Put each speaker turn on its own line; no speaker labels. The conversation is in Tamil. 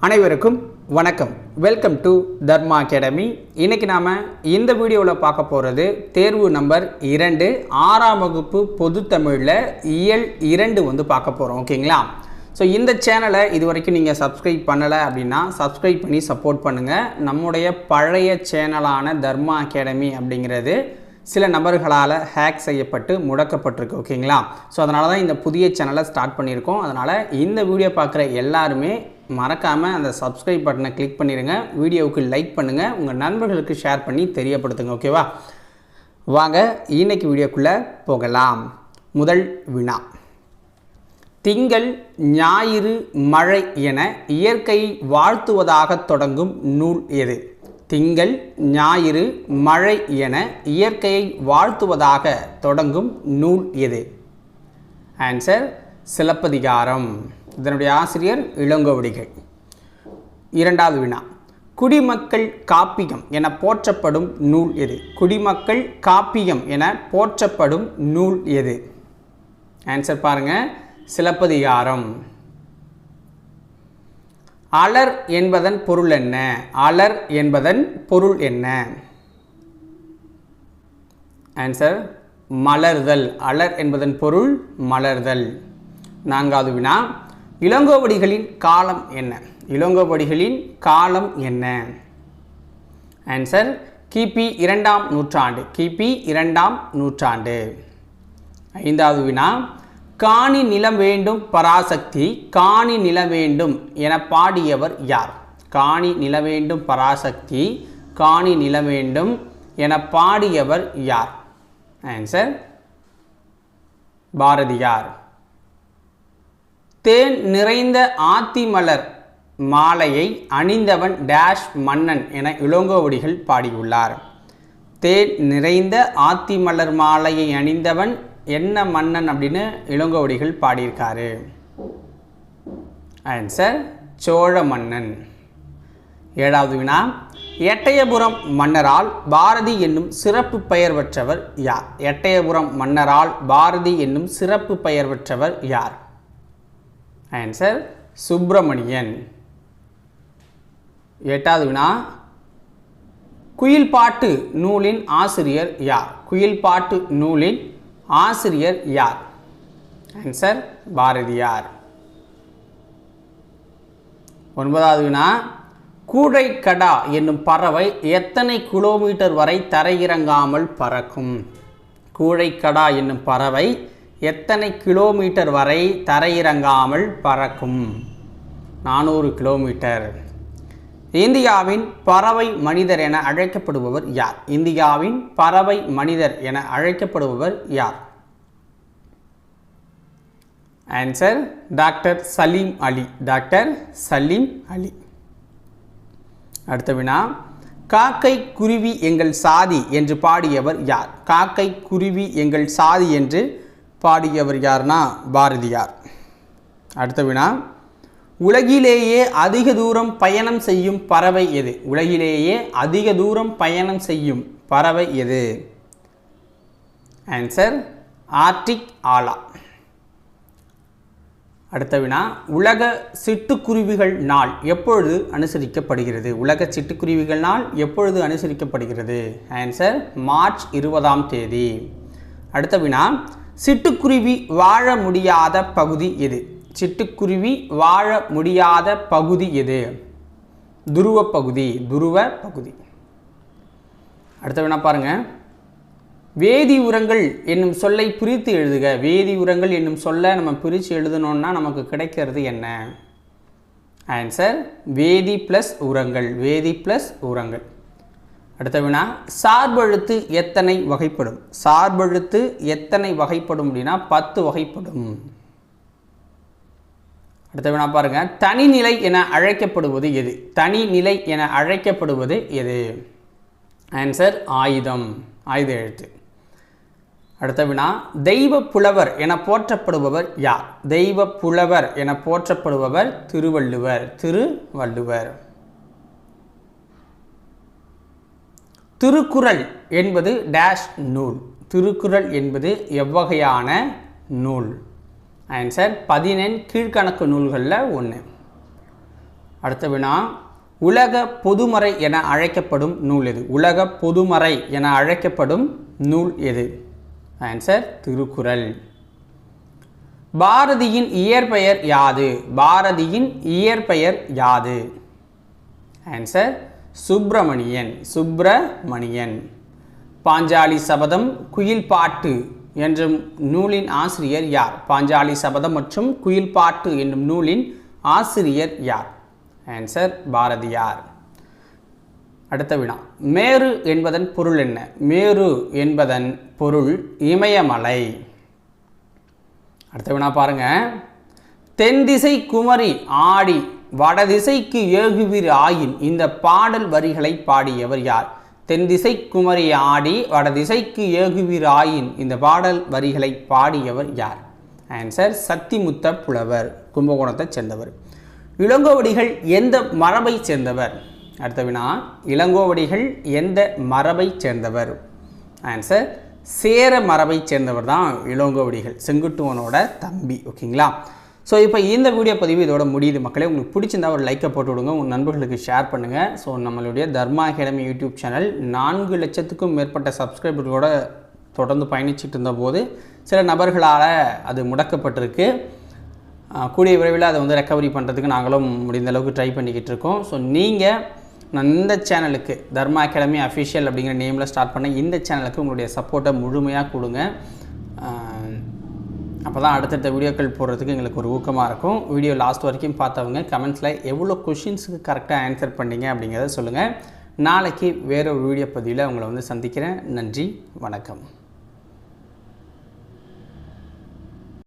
அனைவருக்கும் வணக்கம். Welcome to Dharma academy. இன்றைக்கி நாம் இந்த வீடியோவில் பார்க்க போகிறது தேர்வு நம்பர் 2 6ஆம் வகுப்பு பொது தமிழில் இயல் 2 பார்க்க போகிறோம். ஓகேங்களா? ஸோ இந்த சேனலை இது வரைக்கும் நீங்கள் சப்ஸ்கிரைப் பண்ணலை அப்படின்னா சப்ஸ்கிரைப் பண்ணி சப்போர்ட் பண்ணுங்கள். நம்முடைய பழைய சேனலான தர்மா அகாடமி அப்படிங்கிறது சில நபர்களால் ஹேக் செய்யப்பட்டு முடக்கப்பட்டிருக்கு. ஓகேங்களா? ஸோ அதனால தான் இந்த புதிய சேனலை ஸ்டார்ட் பண்ணியிருக்கோம். அதனால் இந்த வீடியோ பார்க்குற எல்லாருமே மறக்காமல் அந்த சப்ஸ்கிரைப் பட்டனை கிளிக் பண்ணிடுங்க. வீடியோவுக்கு லைக் பண்ணுங்கள், உங்கள் நண்பர்களுக்கு ஷேர் பண்ணி தெரியப்படுத்துங்க. ஓகேவா? வாங்க இன்னைக்கு வீடியோக்குள்ளே போகலாம். முதல் வினா: திங்கள், ஞாயிறு, மழை என இயற்கை வாழ்த்துவதாக தொடங்கும் நூல் எது? திங்கள், ஞாயிறு, மழை என இயற்கையை வாழ்த்துவதாக தொடங்கும் நூல் எது? ஆன்சர் சிலப்பதிகாரம். இதனுடைய ஆசிரியர் இளங்கோவடிகள். இரண்டாவது வினா: குடிமக்கள் காப்பியம் என போற்றப்படும் நூல் எது? குடிமக்கள் காப்பியம் என போற்றப்படும் நூல் எது? ஆன்சர் பாருங்க, சிலப்பதிகாரம். அலர் என்பதன் பொருள் என்ன? அலர் என்பதன் பொருள் என்ன? ஆன்சர் மலர்தல். அலர் என்பதன் பொருள் மலர்தல். நான்காவது வினா: இளங்கோவடிகளின் காலம் என்ன? இளங்கோவடிகளின் காலம் என்ன? ஆன்சர் கிபி 2ஆம் நூற்றாண்டு. கிபி 2ஆம் நூற்றாண்டு. ஐந்தாவது வினா: காணி நிலம் வேண்டும் பராசக்தி, காணி நிலம் வேண்டும் என பாடியவர் யார்? காணி நிலம் வேண்டும் பராசக்தி, காணி நிலம் வேண்டும் என பாடியவர் யார்? ஆன்சர் பாரதியார். தேன் நிறைந்த ஆத்திமலர் மாலையை அணிந்தவன் டேஷ் மன்னன் என இளங்கோவடிகள் பாடியுள்ளார். தேன் நிறைந்த ஆத்திமலர் மாலையை அணிந்தவன் என்ன மன்னன் அப்படின்னு இளங்கோவடிகள் பாடியிருக்காரு? ஆன்சர் சோழ மன்னன். ஏழாவது வினா: எட்டயபுரம் மன்னரால் பாரதி என்னும் சிறப்பு பெயர் பெற்றவர் யார்? எட்டயபுரம் மன்னரால் பாரதி என்னும் சிறப்பு பெயர் பெற்றவர் யார்? ஆன்சர் சுப்பிரமணியன். எட்டாவது வினா: குயில் பாட்டு நூலின் ஆசிரியர் யார்? குயில் பாட்டு நூலின் ஆசிரியர் யார்? ஆன்சர் பாரதியார். ஒன்பதாவது வினா: கூழைக்கடா என்னும் பறவை எத்தனை கிலோமீட்டர் வரை தரையிறங்காமல் பறக்கும்? கூழைக்கடா என்னும் பறவை எத்தனை கிலோமீட்டர் வரை தரையிறங்காமல் பறக்கும்? 400 கிலோமீட்டர். இந்தியாவின் பறவை மனிதர் என அழைக்கப்படுபவர் யார்? இந்தியாவின் பறவை மனிதர் என அழைக்கப்படுபவர் யார்? ஆன்சர் டாக்டர் சலீம் அலி. டாக்டர் சலீம் அலி. அடுத்த வினா: காக்கை குருவி எங்கள் சாதி என்று பாடியவர் யார்? காக்கை குருவி எங்கள் சாதி என்று பாடியவர் யார்னா பாரதியார். அடுத்த வினா: உலகிலேயே அதிக தூரம் பயணம் செய்யும் பறவை எது? உலகிலேயே அதிக தூரம் பயணம் செய்யும் பறவை எது? ஆன்சர் ஆர்டிக் ஆலா. அடுத்த வினா: உலக சிட்டுக்குருவிகள் நாள் எப்பொழுது அனுசரிக்கப்படுகிறது? உலக சிட்டுக்குருவிகள் நாள் எப்பொழுது அனுசரிக்கப்படுகிறது? ஆன்சர் மார்ச் 20ஆம் தேதி. அடுத்த வினா: சிட்டுக்குருவி வாழ முடியாத பகுதி எது? சிட்டுக்குருவி வாழ முடியாத பகுதி எது? துருவ பகுதி. துருவ பகுதி. அடுத்த வினா பாருங்க: வேதி உரங்கள் என்னும் சொல்லை பிரித்து எழுதுக. வேதி உரங்கள் என்னும் சொல்ல நம்ம பிரித்து எழுதணும்னா நமக்கு கிடைக்கிறது என்ன? ஆன்சர் வேதி பிளஸ் உரங்கள். வேதி பிளஸ் உரங்கள். அடுத்த வினா: சார்பெழுத்து எத்தனை வகைப்படும்? சார்பெழுத்து எத்தனை வகைப்படும் அப்படின்னா 10 வகைப்படும். அடுத்த வினா பாருங்க: தனிநிலை என அழைக்கப்படுவது எது? தனிநிலை என அழைக்கப்படுவது எது? ஆன்சர் ஆயுதம். ஆயுத எழுத்து. அடுத்த வினா: தெய்வ புலவர் என போற்றப்படுபவர் யார்? தெய்வ புலவர் என போற்றப்படுபவர் திருவள்ளுவர். திருவள்ளுவர். திருக்குறள் என்பது டேஷ் நூல்? திருக்குறள் என்பது எவ்வகையான நூல்? ஆன்சர் 14 கீழ்கணக்கு நூல்களில் ஒன்று. அடுத்த வினா, உலக பொதுமறை என அழைக்கப்படும் நூல் எது? உலக பொதுமறை என அழைக்கப்படும் நூல் எது? ஆன்சர் திருக்குறள். பாரதியின் இயற்பெயர் யாது? பாரதியின் இயற்பெயர் யாது? ஆன்சர் சுப்பிரமணியன். சுப்பிரமணியன். பாஞ்சாலி சபதம், குயில் பாட்டு என்ற நூலின் ஆசிரியர் யார்? பாஞ்சாலி சபதம் மற்றும் குயில் பாட்டு என்னும் நூலின் ஆசிரியர் யார்? ஆன்சர் பாரதியார். அடுத்த வினா, மேரு என்பதன் பொருள் என்ன? மேரு என்பதன் பொருள் இமயமலை. அடுத்த வினா பாருங்க, தென்திசை குமரி ஆடி வடதிசைக்கு ஏகுவீர் ஆயின் இந்த பாடல் வரிகளை பாடியவர் யார்? தென்திசை குமரி ஆடி வடதிசைக்கு ஏகுவீர் ஆயின் இந்த பாடல் வரிகளை பாடியவர் யார்? ஆன்சர் சத்திமுத்த புலவர், கும்பகோணத்தைச் சேர்ந்தவர். இளங்கோவடிகள் எந்த மரபை சேர்ந்தவர்? அடுத்த வினா, இளங்கோவடிகள் எந்த மரபை சேர்ந்தவர்? ஆன்சர் சேர மரபை சேர்ந்தவர் தான் இளங்கோவடிகள், செங்குட்டுவனோட தம்பி. ஓகேங்களா? ஸோ இப்போ இந்த வீடியோ பதிவு இதோட முடியுது மக்களே. உங்களுக்கு பிடிச்சிருந்தா ஒரு லைக்கை போட்டு விடுங்க, உங்கள் நண்பர்களுக்கு ஷேர் பண்ணுங்கள். ஸோ நம்மளுடைய தர்மா அகாடமி யூடியூப் சேனல் 4 லட்சத்துக்கும் மேற்பட்ட சப்ஸ்கிரைபர்களோட தொடர்ந்து பயணிச்சுட்டு இருந்தபோது சில நபர்களால் அது முடக்கப்பட்டிருக்கு. கூடிய விரைவில் அதை ரெக்கவரி பண்ணுறதுக்கு நாங்களும் முடிந்த அளவுக்கு ட்ரை பண்ணிக்கிட்டு இருக்கோம். ஸோ நீங்கள் இந்த சேனலுக்கு தர்மா அகாடமி அஃபிஷியல் அப்படிங்கிற நேமில் ஸ்டார்ட் பண்ண இந்த சேனலுக்கு உங்களுடைய சப்போர்ட்டை முழுமையாக கொடுங்க. அப்போ தான் அடுத்தடுத்த வீடியோக்கள் போடுறதுக்கு எங்களுக்கு ஒரு ஊக்கமாக இருக்கும். வீடியோ லாஸ்ட் வரைக்கும் பார்த்தவங்க கமெண்ட்ஸில் எவ்வளோ கொஷின்ஸுக்கு கரெக்டாக ஆன்சர் பண்ணிங்க அப்படிங்கிறத சொல்லுங்கள். நாளைக்கு வேறு ஒரு வீடியோ பதிவில் உங்களை சந்திக்கிறேன். நன்றி, வணக்கம்.